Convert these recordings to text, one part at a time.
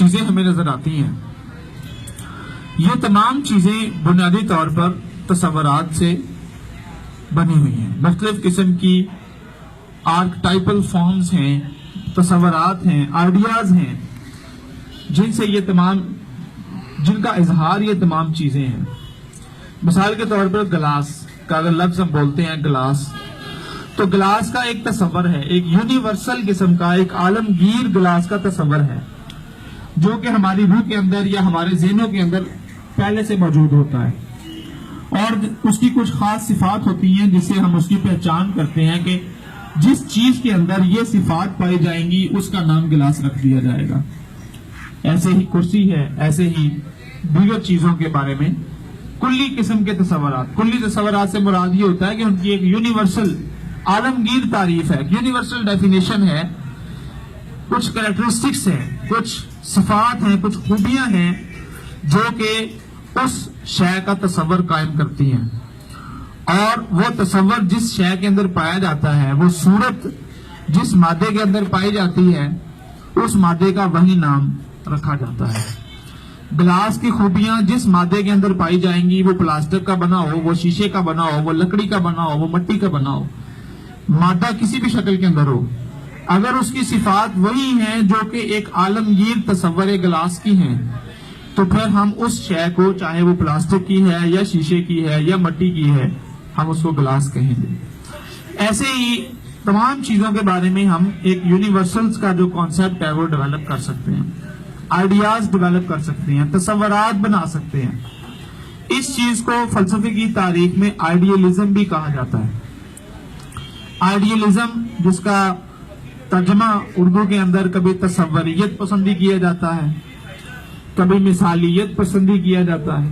چیزیں ہمیں نظر آتی ہیں، یہ تمام چیزیں بنیادی طور پر تصورات سے بنی ہوئی ہیں. مختلف قسم کی آرکٹائپل فارمز ہیں، تصورات ہیں، آئیڈیاز ہیں، جن کا اظہار یہ تمام چیزیں ہیں. مثال کے طور پر گلاس کا اگر لفظ ہم بولتے ہیں گلاس، تو گلاس کا ایک تصور ہے، ایک یونیورسل قسم کا، ایک عالمگیر گلاس کا تصور ہے جو کہ ہماری روح کے اندر یا ہمارے ذہنوں کے اندر پہلے سے موجود ہوتا ہے، اور اس کی کچھ خاص صفات ہوتی ہیں جس سے ہم اس کی پہچان کرتے ہیں کہ جس چیز کے اندر یہ صفات پائی جائیں گی اس کا نام گلاس رکھ دیا جائے گا. ایسے ہی کرسی ہے، ایسے ہی دیگر چیزوں کے بارے میں کلی قسم کے تصورات. کلی تصورات سے مراد یہ ہوتا ہے کہ ان کی ایک یونیورسل عالمگیر تعریف ہے، یونیورسل ڈیفینیشن ہے، کچھ کریکٹرسٹکس ہیں، کچھ صفات ہیں، کچھ خوبیاں ہیں جو کہ اس شے کا تصور قائم کرتی ہیں. اور وہ تصور جس شے کے اندر پایا جاتا ہے، وہ صورت جس مادے کے اندر پائی جاتی ہے، اس مادے کا وہی نام رکھا جاتا ہے. گلاس کی خوبیاں جس مادے کے اندر پائی جائیں گی، وہ پلاسٹک کا بنا ہو، وہ شیشے کا بنا ہو، وہ لکڑی کا بنا ہو، وہ مٹی کا بنا ہو، مادہ کسی بھی شکل کے اندر ہو، اگر اس کی صفات وہی ہیں جو کہ ایک عالمگیر تصور گلاس کی ہیں، تو پھر ہم اس شے کو، چاہے وہ پلاسٹک کی ہے یا شیشے کی ہے یا مٹی کی ہے، ہم اس کو گلاس کہیں گے. ایسے ہی تمام چیزوں کے بارے میں ہم ایک یونیورسلز کا جو کانسیپٹ ہے وہ ڈیولپ کر سکتے ہیں، آئیڈیاز ڈیولپ کر سکتے ہیں، تصورات بنا سکتے ہیں. اس چیز کو فلسفے کی تاریخ میں آئیڈیلزم بھی کہا جاتا ہے. آئیڈیلزم جس کا ترجمہ اردو کے اندر کبھی تصوریت پسندی کیا جاتا ہے، کبھی مثالیت پسندی کیا جاتا ہے،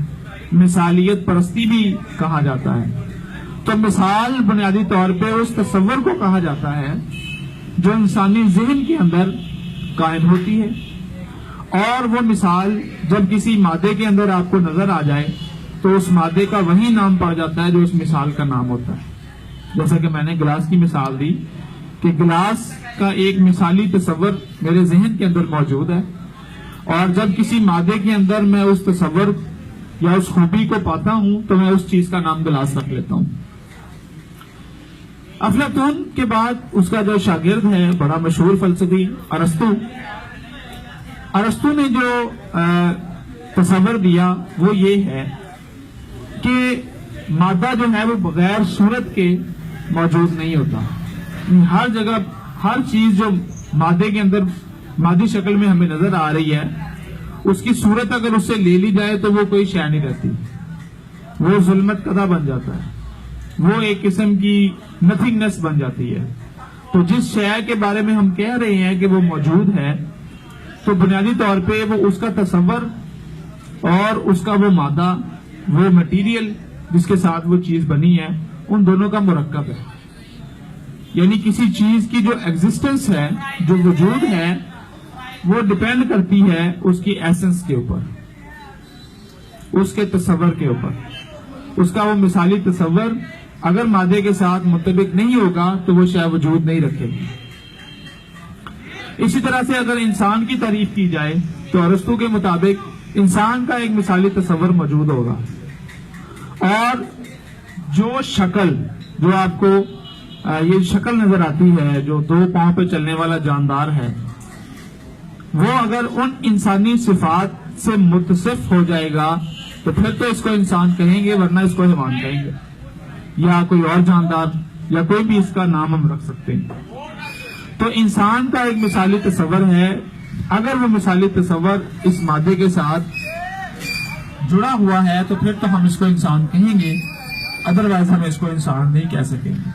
مثالیت پرستی بھی کہا جاتا ہے. تو مثال بنیادی طور پہ اس تصور کو کہا جاتا ہے جو انسانی ذہن کے اندر قائم ہوتی ہے، اور وہ مثال جب کسی مادے کے اندر آپ کو نظر آ جائے تو اس مادے کا وہی نام پڑ جاتا ہے جو اس مثال کا نام ہوتا ہے. جیسا کہ میں نے گلاس کی مثال دی کہ گلاس کا ایک مثالی تصور میرے ذہن کے اندر موجود ہے، اور جب کسی مادے کے اندر میں اس تصور یا اس خوبی کو پاتا ہوں تو میں اس چیز کا نام گلاس رکھ لیتا ہوں. افلاطون کے بعد اس کا جو شاگرد ہے بڑا مشہور فلسفی ارسطو نے جو تصور دیا وہ یہ ہے کہ مادہ جو ہے وہ بغیر صورت کے موجود نہیں ہوتا. ہر جگہ ہر چیز جو مادے کے اندر مادی شکل میں ہمیں نظر آ رہی ہے، اس کی صورت اگر اس سے لے لی جائے تو وہ کوئی شے نہیں رہتی، وہ ظلمت قدح بن جاتا ہے، وہ ایک قسم کی نتھنگنس بن جاتی ہے. تو جس شے کے بارے میں ہم کہہ رہے ہیں کہ وہ موجود ہے، تو بنیادی طور پہ وہ اس کا تصور اور اس کا وہ مادہ، وہ مٹیریل جس کے ساتھ وہ چیز بنی ہے، ان دونوں کا مرکب ہے. یعنی کسی چیز کی جو ایگزسٹنس ہے، جو وجود ہے، وہ ڈیپینڈ کرتی ہے اس کی ایسنس کے اوپر، اس کے تصور کے اوپر. اس کا وہ مثالی تصور اگر مادے کے ساتھ مطابق نہیں ہوگا تو وہ شاید وجود نہیں رکھے گی. اسی طرح سے اگر انسان کی تعریف کی جائے تو ارسطو کے مطابق انسان کا ایک مثالی تصور موجود ہوگا، اور جو شکل، جو آپ کو یہ شکل نظر آتی ہے جو 2 پاؤں پہ چلنے والا جاندار ہے، وہ اگر ان انسانی صفات سے متصف ہو جائے گا تو پھر تو اس کو انسان کہیں گے، ورنہ اس کو حیوان کہیں گے، یا کوئی اور جاندار، یا کوئی بھی اس کا نام ہم رکھ سکتے ہیں. تو انسان کا ایک مثالی تصور ہے، اگر وہ مثالی تصور اس مادے کے ساتھ جڑا ہوا ہے تو پھر تو ہم اس کو انسان کہیں گے، ادروائز ہم اس کو انسان نہیں کہہ سکیں گے.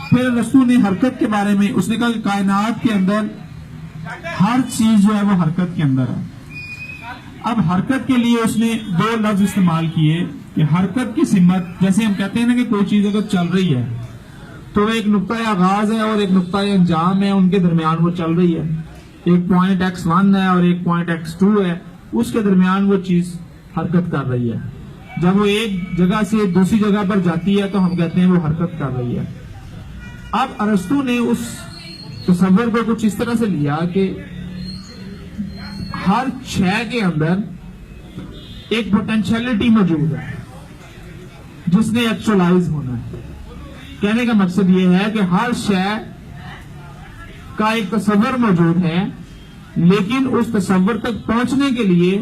پھر ارسطو نے حرکت کے بارے میں اس نے کہا کہ کائنات کے اندر ہر چیز جو ہے وہ حرکت کے اندر ہے. اب حرکت کے لیے اس نے 2 لفظ استعمال کیے کہ حرکت کی سمت، جیسے ہم کہتے ہیں نا کہ کوئی چیز اگر چل رہی ہے تو ایک نقطۂ آغاز ہے اور ایک نقطۂ انجام ہے، ان کے درمیان وہ چل رہی ہے. ایک پوائنٹ x1 ہے اور ایک پوائنٹ x2 ہے، اس کے درمیان وہ چیز حرکت کر رہی ہے. جب وہ ایک جگہ سے دوسری جگہ پر جاتی ہے تو ہم کہتے ہیں وہ حرکت کر رہی ہے. اب ارسطو نے اس تصور کو کچھ اس طرح سے لیا کہ ہر شے کے اندر ایک پوٹینشیلٹی موجود ہے جس نے ایکچولائز ہونا ہے. کہنے کا مقصد یہ ہے کہ ہر شے کا ایک تصور موجود ہے، لیکن اس تصور تک پہنچنے کے لیے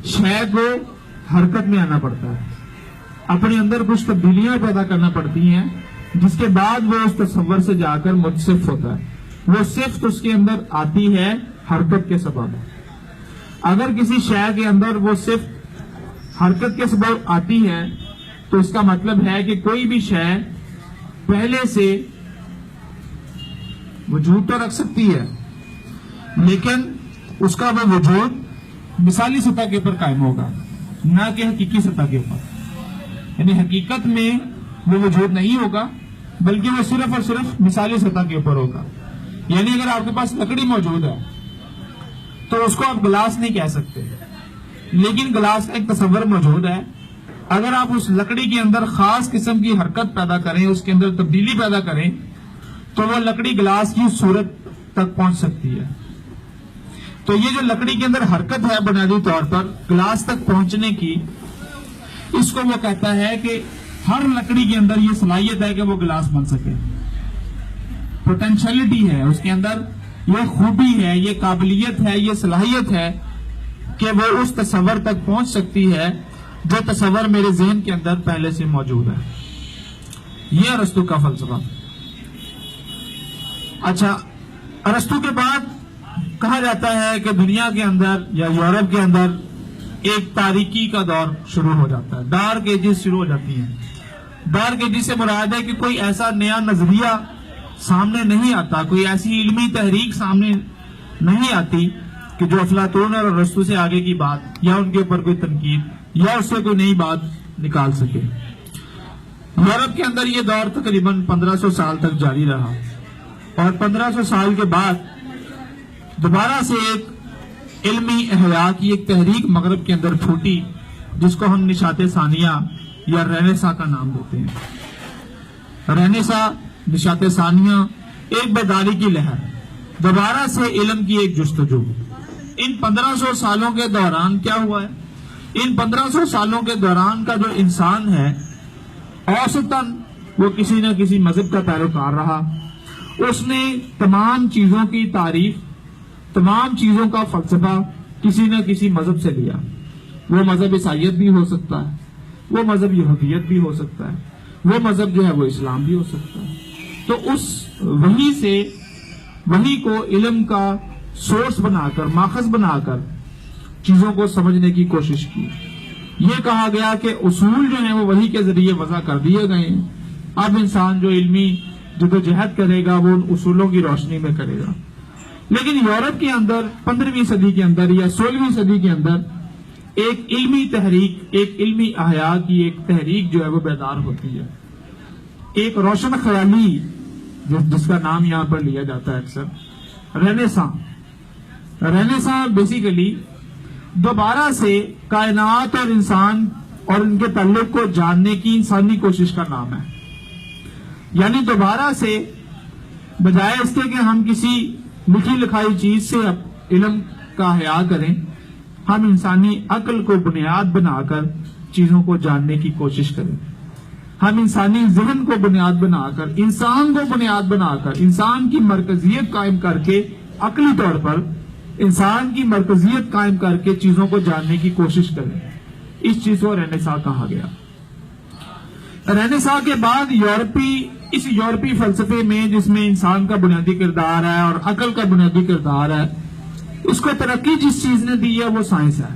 شے کو حرکت میں آنا پڑتا ہے، اپنے اندر کچھ تبدیلیاں پیدا کرنا پڑتی ہیں، جس کے بعد وہ اس تصور سے جا کر متصف ہوتا ہے. وہ صفت اس کے اندر آتی ہے حرکت کے سبب. اگر کسی شے کے اندر وہ صفت حرکت کے سبب آتی ہے تو اس کا مطلب ہے کہ کوئی بھی شے پہلے سے وجود تو رکھ سکتی ہے، لیکن اس کا وہ وجود مثالی سطح کے اوپر قائم ہوگا، نہ کہ حقیقی سطح کے اوپر. یعنی حقیقت میں وہ وجود نہیں ہوگا، بلکہ وہ صرف اور صرف مثالی سطح کے اوپر ہوگا. یعنی اگر آپ کے پاس لکڑی موجود ہے تو اس کو آپ گلاس نہیں کہہ سکتے، لیکن گلاس کا ایک تصور موجود ہے. اگر آپ اس لکڑی کے اندر خاص قسم کی حرکت پیدا کریں، اس کے اندر تبدیلی پیدا کریں، تو وہ لکڑی گلاس کی صورت تک پہنچ سکتی ہے. تو یہ جو لکڑی کے اندر حرکت ہے بنیادی طور پر گلاس تک پہنچنے کی، اس کو وہ کہتا ہے کہ ہر لکڑی کے اندر یہ صلاحیت ہے کہ وہ گلاس بن سکے. پوٹینشیلٹی ہے اس کے اندر، یہ خوبی ہے، یہ قابلیت ہے، یہ صلاحیت ہے کہ وہ اس تصور تک پہنچ سکتی ہے جو تصور میرے ذہن کے اندر پہلے سے موجود ہے. یہ ارسطو کا فلسفہ. اچھا، ارسطو کے بعد کہا جاتا ہے کہ دنیا کے اندر یا یورپ کے اندر ایک تاریکی کا دور شروع ہو جاتا ہے. ڈارک ایجز شروع ہو جاتی ہیں. ڈارک ایجز سے مراد ہے کہ کوئی ایسا نیا نظریہ سامنے نہیں آتا، کوئی ایسی علمی تحریک سامنے نہیں آتی کہ جو افلاطون اور ارسطو سے آگے کی بات یا ان کے اوپر کوئی تنقید یا اس سے کوئی نئی بات نکال سکے. یورپ کے اندر یہ دور تقریباً 1500 سال تک جاری رہا، اور 1500 سال کے بعد دوبارہ سے ایک علمی احیاء کی ایک تحریک مغرب کے اندر پھوٹی، جس کو ہم نشاط ثانیہ یا رینیسا کا نام دیتے ہیں. رینیسا، نشاط ثانیہ، ایک بیداری کی لہر، دوبارہ سے علم کی ایک جستجو. ان 1500 سالوں کے دوران کیا ہوا ہے؟ ان 1500 سالوں کے دوران کا جو انسان ہے اوسطاً وہ کسی نہ کسی مذہب کا پیروکار رہا. اس نے تمام چیزوں کی تعریف، تمام چیزوں کا فلسفہ کسی نہ کسی مذہب سے لیا. وہ مذہب عیسائیت بھی ہو سکتا ہے، وہ مذہب یہودیت بھی ہو سکتا ہے، وہ مذہب جو ہے وہ اسلام بھی ہو سکتا ہے. تو اس وحی کو علم کا سورس بنا کر، ماخذ بنا کر چیزوں کو سمجھنے کی کوشش کی. یہ کہا گیا کہ اصول جو ہیں وہ وحی کے ذریعے وضع کر دیے گئے ہیں، اب انسان جو علمی جدوجہد کرے گا وہ ان اصولوں کی روشنی میں کرے گا. لیکن یورپ کے اندر 15ویں صدی کے اندر یا 16ویں صدی کے اندر ایک علمی تحریک، ایک علمی احیاء کی ایک تحریک جو ہے وہ بیدار ہوتی ہے. ایک روشن خیالی جس کا نام یہاں پر لیا جاتا ہے اکثر، رینیساں بیسیکلی دوبارہ سے کائنات اور انسان اور ان کے تعلق کو جاننے کی انسانی کوشش کا نام ہے. یعنی دوبارہ سے بجائے اس کے کہ ہم کسی لکھی لکھائی چیز سے علم کا احیاء کریں، ہم انسانی عقل کو بنیاد بنا کر چیزوں کو جاننے کی کوشش کریں. ہم انسانی ذہن کو بنیاد بنا کر، انسان کو بنیاد بنا کر، انسان کی مرکزیت قائم کر کے، عقلی طور پر انسان کی مرکزیت قائم کر کے چیزوں کو جاننے کی کوشش کریں. اس چیز کو رینیسا کہا گیا. رینیسا کے بعد اس یورپی فلسفے میں، جس میں انسان کا بنیادی کردار ہے اور عقل کا بنیادی کردار ہے، اس کو ترقی جس چیز نے دی ہے وہ سائنس ہے.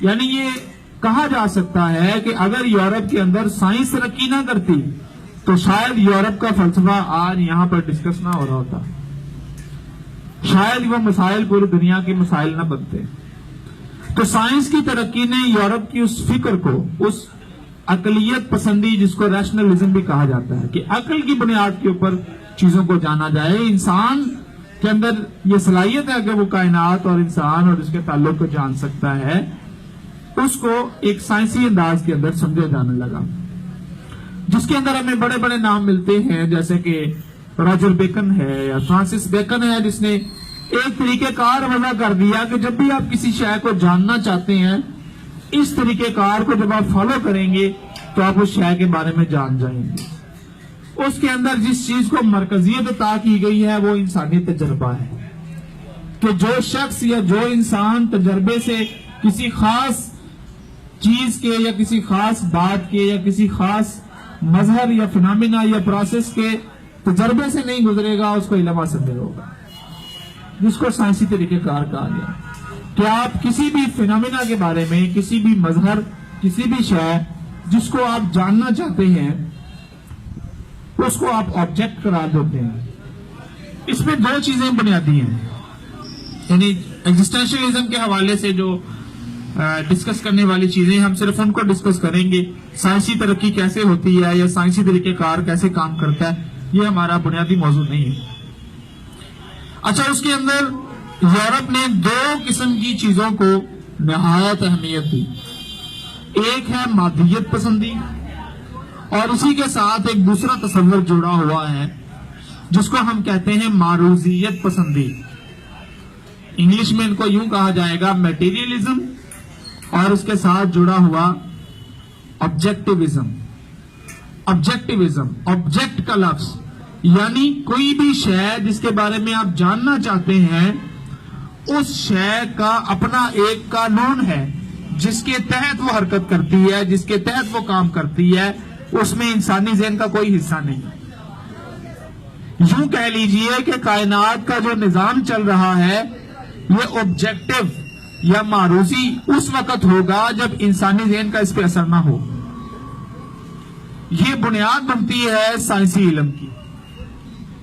یعنی یہ کہا جا سکتا ہے کہ اگر یورپ کے اندر سائنس ترقی نہ کرتی تو شاید یورپ کا فلسفہ آج یہاں پر ڈسکس نہ ہو رہا ہوتا، شاید وہ مسائل پوری دنیا کے مسائل نہ بنتے. تو سائنس کی ترقی نے یورپ کی اس فکر کو، اس عقلیت پسندی جس کو ریشنلزم بھی کہا جاتا ہے کہ عقل کی بنیاد کے اوپر چیزوں کو جانا جائے، انسان کے اندر یہ صلاحیت ہے کہ وہ کائنات اور انسان اور اس کے تعلق کو جان سکتا ہے، اس کو ایک سائنسی انداز کے اندر سمجھا جانے لگا، جس کے اندر ہمیں بڑے بڑے نام ملتے ہیں، جیسے کہ راجر بیکن ہے یا فرانسس بیکن ہے، جس نے ایک طریقہ کار وضع کر دیا کہ جب بھی آپ کسی شے کو جاننا چاہتے ہیں اس طریقہ کار کو جب آپ فالو کریں گے تو آپ اس شے کے بارے میں جان جائیں گے. اس کے اندر جس چیز کو مرکزیت عطا کی گئی ہے وہ انسانی تجربہ ہے کہ جو شخص یا جو انسان تجربے سے کسی خاص چیز کے یا کسی خاص بات کے یا کسی خاص مظہر یا فنامنا یا پروسیس کے تجربے سے نہیں گزرے گا اس کو علم حاصل نہیں ہوگا, جس کو سائنسی طریقہ کار کہا گیا. کہ آپ کسی بھی فنامنا کے بارے میں کسی بھی مظہر کسی بھی شے جس کو آپ جاننا چاہتے ہیں اس کو آپ آبجیکٹ قرار دیتے ہیں. اس میں دو چیزیں بنیادی ہیں, یعنی ایگزسٹینشلزم کے حوالے سے جو ڈسکس کرنے والی چیزیں ہم صرف ان کو ڈسکس کریں گے. سائنسی ترقی کیسے ہوتی ہے یا سائنسی طریقہ کار کیسے کام کرتا ہے یہ ہمارا بنیادی موضوع نہیں ہے. اچھا, اس کے اندر یورپ نے دو قسم کی چیزوں کو نہایت اہمیت دی. ایک ہے مادیت پسندی اور اسی کے ساتھ ایک دوسرا تصور جڑا ہوا ہے جس کو ہم کہتے ہیں معروضیت پسندی. انگلش میں ان کو یوں کہا جائے گا میٹیریلزم اور اس کے ساتھ جڑا ہوا آبجیکٹیوزم. آبجیکٹیوزم آبجیکٹ کا لفظ یعنی کوئی بھی شے جس کے بارے میں آپ جاننا چاہتے ہیں اس شے کا اپنا ایک قانون ہے جس کے تحت وہ حرکت کرتی ہے, جس کے تحت وہ کام کرتی ہے. اس میں انسانی ذہن کا کوئی حصہ نہیں. یوں کہہ لیجئے کہ کائنات کا جو نظام چل رہا ہے یہ آبجیکٹیو یا معروضی اس وقت ہوگا جب انسانی ذہن کا اس پہ اثر نہ ہو. یہ بنیاد بنتی ہے سائنسی علم کی.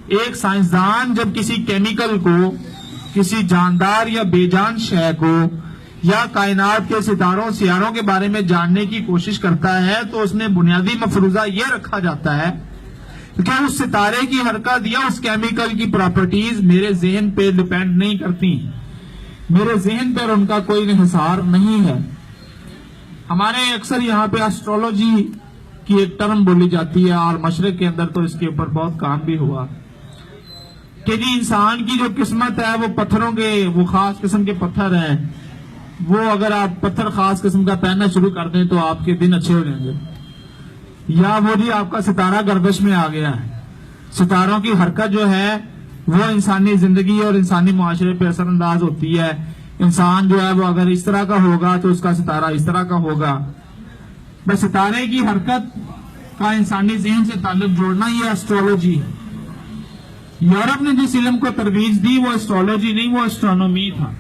ایک سائنسدان جب کسی کیمیکل کو کسی جاندار یا بے جان شے کو یا کائنات کے ستاروں سیاروں کے بارے میں جاننے کی کوشش کرتا ہے تو اس میں بنیادی مفروضہ یہ رکھا جاتا ہے کہ اس ستارے کی حرکت یا اس کیمیکل کی پراپرٹیز میرے ذہن پہ ڈیپینڈ نہیں کرتی, میرے ذہن پر ان کا کوئی انحصار نہیں ہے. ہمارے اکثر یہاں پہ ایسٹرولوجی کی ایک ٹرم بولی جاتی ہے اور مشرق کے اندر تو اس کے اوپر بہت کام بھی ہوا کہ جی انسان کی جو قسمت ہے وہ پتھروں کے وہ خاص قسم کے پتھر ہیں, وہ اگر آپ پتھر خاص قسم کا پہننا شروع کر دیں تو آپ کے دن اچھے ہو جائیں گے. یا وہ جی آپ کا ستارہ گردش میں آ گیا ہے, ستاروں کی حرکت جو ہے وہ انسانی زندگی اور انسانی معاشرے پہ اثر انداز ہوتی ہے. انسان جو ہے وہ اگر اس طرح کا ہوگا تو اس کا ستارہ اس طرح کا ہوگا. بس ستارے کی حرکت کا انسانی ذہن سے تعلق جوڑنا یہ ایسٹرولوجی ہے. یورپ نے جس علم کو ترویج دی وہ ایسٹرولوجی نہیں, وہ ایسٹرونومی تھا.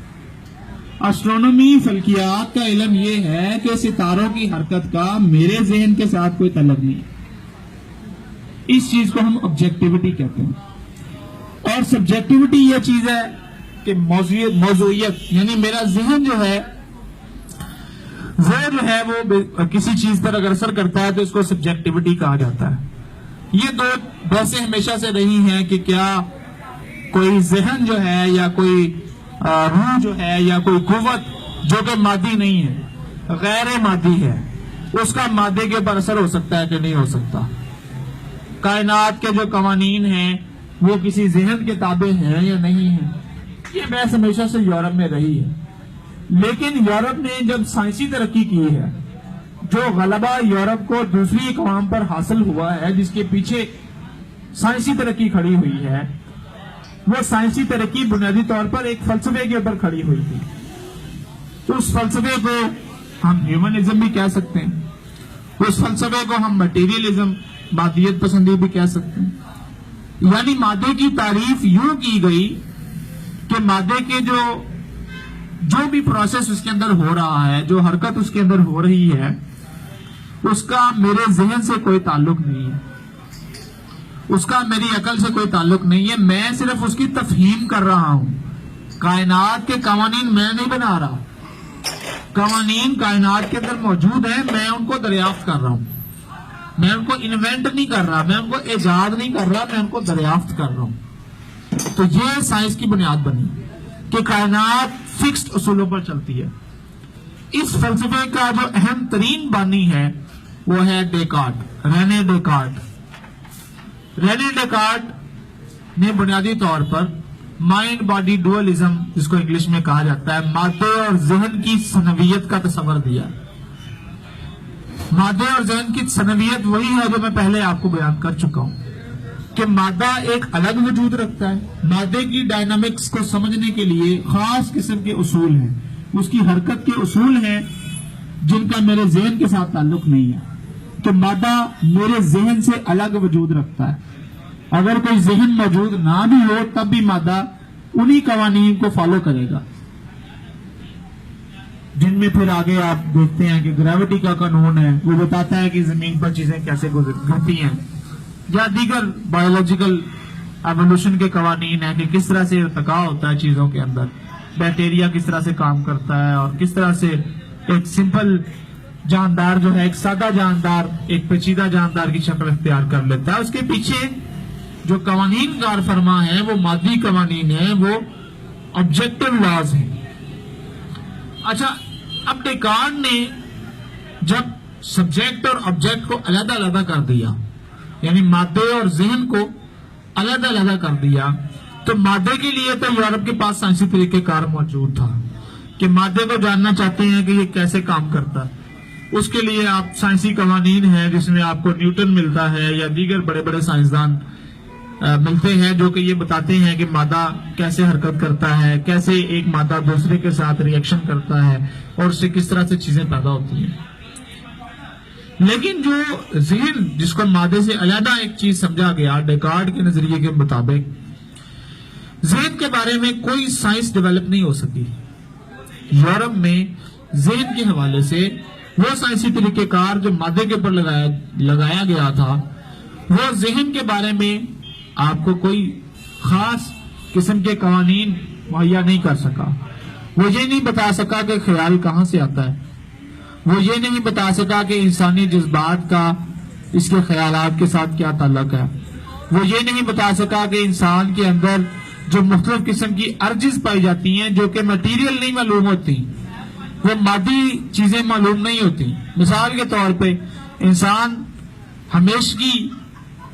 ایسٹرونومی فلکیات کا علم یہ ہے کہ ستاروں کی حرکت کا میرے ذہن کے ساتھ کوئی تعلق نہیں. اس چیز کو ہم آبجیکٹیوٹی کہتے ہیں. اور سبجیکٹیوٹی یہ چیز ہے کہ موضوعیت یعنی میرا ذہن جو ہے وہ کسی چیز پر اگر اثر کرتا ہے تو اس کو سبجیکٹیوٹی کہا جاتا ہے. یہ دو بحثیں ہمیشہ سے رہی ہیں کہ کیا کوئی ذہن جو ہے یا کوئی روح جو ہے یا کوئی قوت جو کہ مادی نہیں ہے غیر مادی ہے اس کا مادے کے اوپر اثر ہو سکتا ہے کہ نہیں ہو سکتا. کائنات کے جو قوانین ہیں وہ کسی ذہن کے تابع ہیں یا نہیں ہیں, یہ بحث ہمیشہ سے یورپ میں رہی ہے. لیکن یورپ نے جب سائنسی ترقی کی ہے, جو غلبہ یورپ کو دوسری اقوام پر حاصل ہوا ہے جس کے پیچھے سائنسی ترقی کھڑی ہوئی ہے, وہ سائنسی ترقی بنیادی طور پر ایک فلسفے کے اوپر کھڑی ہوئی تھی. تو اس فلسفے کو ہم ہیومنزم بھی کہہ سکتے ہیں, اس فلسفے کو ہم مٹیریلزم مادیت پسندی بھی کہہ سکتے ہیں. یعنی مادے کی تعریف یوں کی گئی کہ مادے کے جو بھی پروسیس اس کے اندر ہو رہا ہے, جو حرکت اس کے اندر ہو رہی ہے, اس کا میرے ذہن سے کوئی تعلق نہیں ہے, اس کا میری عقل سے کوئی تعلق نہیں ہے. میں صرف اس کی تفہیم کر رہا ہوں. کائنات کے قوانین میں نہیں بنا رہا, قوانین کائنات کے اندر موجود ہیں, میں ان کو دریافت کر رہا ہوں. میں ان کو انوینٹ نہیں کر رہا, میں ان کو ایجاد نہیں کر رہا, میں ان کو دریافت کر رہا ہوں. تو یہ سائنس کی بنیاد بنی کہ کائنات فکسڈ اصولوں پر چلتی ہے. اس فلسفے کا جو اہم ترین بانی ہے وہ ہے ڈیکارٹ, رینے ڈیکارٹ. رینے ڈیکارٹ نے بنیادی طور پر مائنڈ باڈی ڈوئلزم جس کو انگلش میں کہا جاتا ہے، مادے اور ذہن کی ثنویت کا تصور دیا۔ مادے اور ذہن کی ثنویت وہی ہے جو میں پہلے آپ کو بیان کر چکا ہوں کہ مادہ ایک الگ وجود رکھتا ہے۔ مادے کی ڈائنامکس کو سمجھنے کے لیے خاص قسم کے اصول ہیں، اس کی حرکت کے اصول ہیں جن کا میرے ذہن کے ساتھ تعلق نہیں ہے۔ تو مادہ میرے ذہن سے الگ وجود رکھتا ہے۔ اگر کوئی ذہن موجود نہ بھی ہو تب بھی مادہ انہی قوانین کو فالو کرے گا، جن میں پھر آگے آپ دیکھتے ہیں کہ گریوٹی کا قانون ہے، وہ بتاتا ہے کہ زمین پر چیزیں کیسے گزرتی ہیں، یا دیگر بایولوجیکل ایوولوشن کے قوانین ہیں کہ کس طرح سے ارتقاء ہوتا ہے چیزوں کے اندر، بیکٹیریا کس طرح سے کام کرتا ہے، اور کس طرح سے ایک سمپل جاندار جو ہے، ایک سادہ جاندار ایک پیچیدہ جاندار کی شکل اختیار کر لیتا ہے۔ اس کے پیچھے جو قوانین کار فرما ہیں وہ مادی قوانین ہیں، وہ آبجیکٹو لاز ہیں۔ اچھا، اب ڈیکارٹ نے جب سبجیکٹ اور آبجیکٹ کو علیحدہ علیحدہ کر دیا، یعنی مادے اور ذہن کو علیحدہ علیحدہ کر دیا، تو مادے کے لیے تو یورپ کے پاس سائنسی طریقہ کار موجود تھا کہ مادے کو جاننا چاہتے ہیں کہ یہ کیسے کام کرتا ہے۔ اس کے لیے آپ سائنسی قوانین ہیں جس میں آپ کو نیوٹن ملتا ہے یا دیگر بڑے بڑے سائنسدان ملتے ہیں جو کہ یہ بتاتے ہیں کہ مادہ کیسے حرکت کرتا ہے، کیسے ایک مادہ دوسرے کے ساتھ ری ایکشن کرتا ہے، اور اس سے کس طرح سے چیزیں پیدا ہوتی ہیں۔ لیکن جو ذہن جس کو مادے سے علیحدہ ایک چیز سمجھا گیا ڈیکارٹ کے نظریے کے مطابق، ذہن کے بارے میں کوئی سائنس ڈیولپ نہیں ہو سکی۔ یورپ میں ذہن کے حوالے سے وہ سائنسی طریقہ کار جو مادے کے اوپر لگایا گیا تھا، وہ ذہن کے بارے میں آپ کو کوئی خاص قسم کے قوانین مہیا نہیں کر سکا۔ وہ یہ نہیں بتا سکا کہ خیال کہاں سے آتا ہے، وہ یہ نہیں بتا سکا کہ انسانی جذبات کا اس کے خیالات کے ساتھ کیا تعلق ہے، وہ یہ نہیں بتا سکا کہ انسان کے اندر جو مختلف قسم کی ارجز پائی جاتی ہیں جو کہ میٹیریل نہیں معلوم ہوتی، وہ مادی چیزیں معلوم نہیں ہوتی۔ مثال کے طور پہ انسان ہمیشگی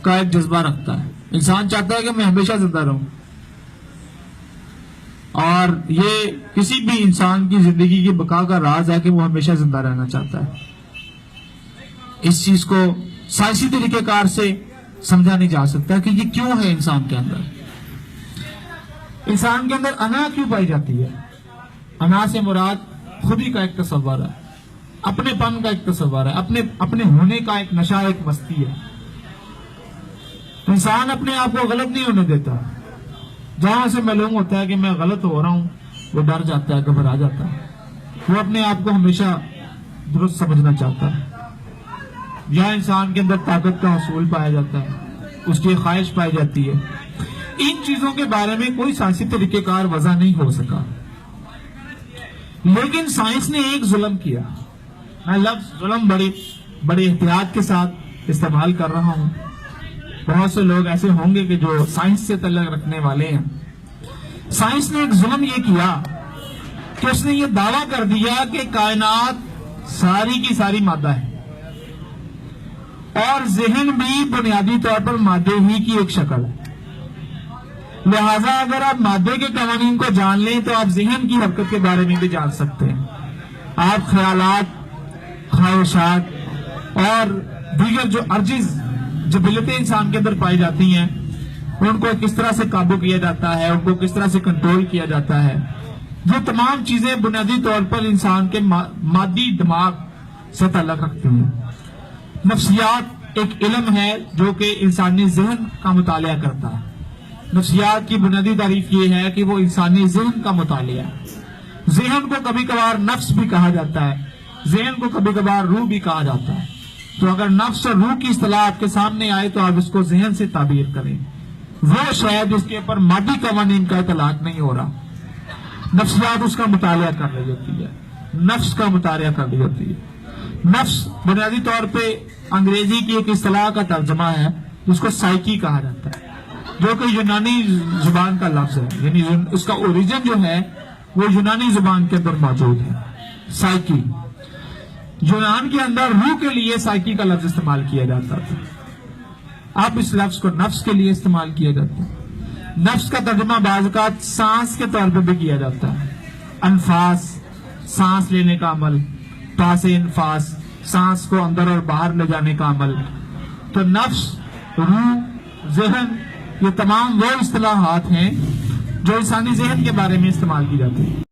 کا ایک جذبہ رکھتا ہے، انسان چاہتا ہے کہ میں ہمیشہ زندہ رہوں، اور یہ کسی بھی انسان کی زندگی کی بقا کا راز ہے کہ وہ ہمیشہ زندہ رہنا چاہتا ہے۔ اس چیز کو سائنسی طریقہ کار سے سمجھا نہیں جا سکتا کہ یہ کیوں ہے انسان کے اندر۔ انسان کے اندر انا کیوں پائی جاتی ہے؟ انا سے مراد خودی کا ایک تصور ہے، اپنے پن کا ایک تصور ہے، اپنے ہونے کا ایک نشہ، ایک مستی ہے۔ انسان اپنے آپ کو غلط نہیں ہونے دیتا، جہاں سے معلوم ہوتا ہے کہ میں غلط ہو رہا ہوں وہ ڈر جاتا ہے، گھبرا جاتا ہے، وہ اپنے آپ کو ہمیشہ درست سمجھنا چاہتا ہے۔ یہاں انسان کے اندر طاقت کا حصول پایا جاتا ہے، اس کی خواہش پائی جاتی ہے۔ ان چیزوں کے بارے میں کوئی سائنسی طریقہ کار وضع نہیں ہو سکا، لیکن سائنس نے ایک ظلم کیا۔ میں لفظ ظلم بڑے احتیاط کے ساتھ استعمال کر رہا ہوں۔ بہت سے لوگ ایسے ہوں گے کہ جو سائنس سے تعلق رکھنے والے ہیں۔ سائنس نے ایک ظلم یہ کیا کہ اس نے یہ دعویٰ کر دیا کہ کائنات ساری کی ساری مادہ ہے، اور ذہن بھی بنیادی طور پر مادے ہی کی ایک شکل ہے۔ لہٰذا اگر آپ مادے کے قوانین کو جان لیں تو آپ ذہن کی حرکت کے بارے میں بھی جان سکتے ہیں۔ آپ خیالات، خواہشات اور دیگر جو ارجز جبلتیں انسان کے اندر پائی جاتی ہیں، ان کو کس طرح سے قابو کیا جاتا ہے، ان کو کس طرح سے کنٹرول کیا جاتا ہے، یہ تمام چیزیں بنیادی طور پر انسان کے مادی دماغ سے تعلق رکھتی ہیں۔ نفسیات ایک علم ہے جو کہ انسانی ذہن کا مطالعہ کرتا ہے۔ نفسیات کی بنیادی تعریف یہ ہے کہ وہ انسانی ذہن کا مطالعہ ہے۔ ذہن کو کبھی کبھار نفس بھی کہا جاتا ہے، ذہن کو کبھی کبھار روح بھی کہا جاتا ہے۔ تو اگر نفس اور روح کی اصطلاح آپ کے سامنے آئے تو آپ اس to ذہن سے تعبیر کریں، وہ شاید اس کے اوپر مادی قوانین کا اطلاق نہیں ہو رہا۔ نفسیات اس کا مطالعہ کر رہی ہوتی ہے، نفس کا مطالعہ کر رہی ہوتی ہے۔ نفس بنیادی طور پہ انگریزی کی ایک اصطلاح کا ترجمہ ہے جس کو سائیکی کہا جاتا ہے، جو کہ یونانی زبان کا لفظ ہے، یعنی اس کا اوریجن جو ہے وہ یونانی زبان کے اندر موجود ہے۔ سائیکی، یونان کے اندر روح کے لیے سائیکی کا لفظ استعمال کیا جاتا تھا، اب اس لفظ کو نفس کے لیے استعمال کیا جاتا ہے۔ نفس کا ترجمہ بعض اوقات سانس کے طور پہ بھی کیا جاتا ہے. انفاس، سانس لینے کا عمل، پاس انفاس، سانس کو اندر اور باہر لے جانے کا عمل. تو نفس، روح، ذہن، یہ تمام وہ اصطلاحات ہیں جو انسانی ذہن کے بارے میں استعمال کی جاتی ہیں.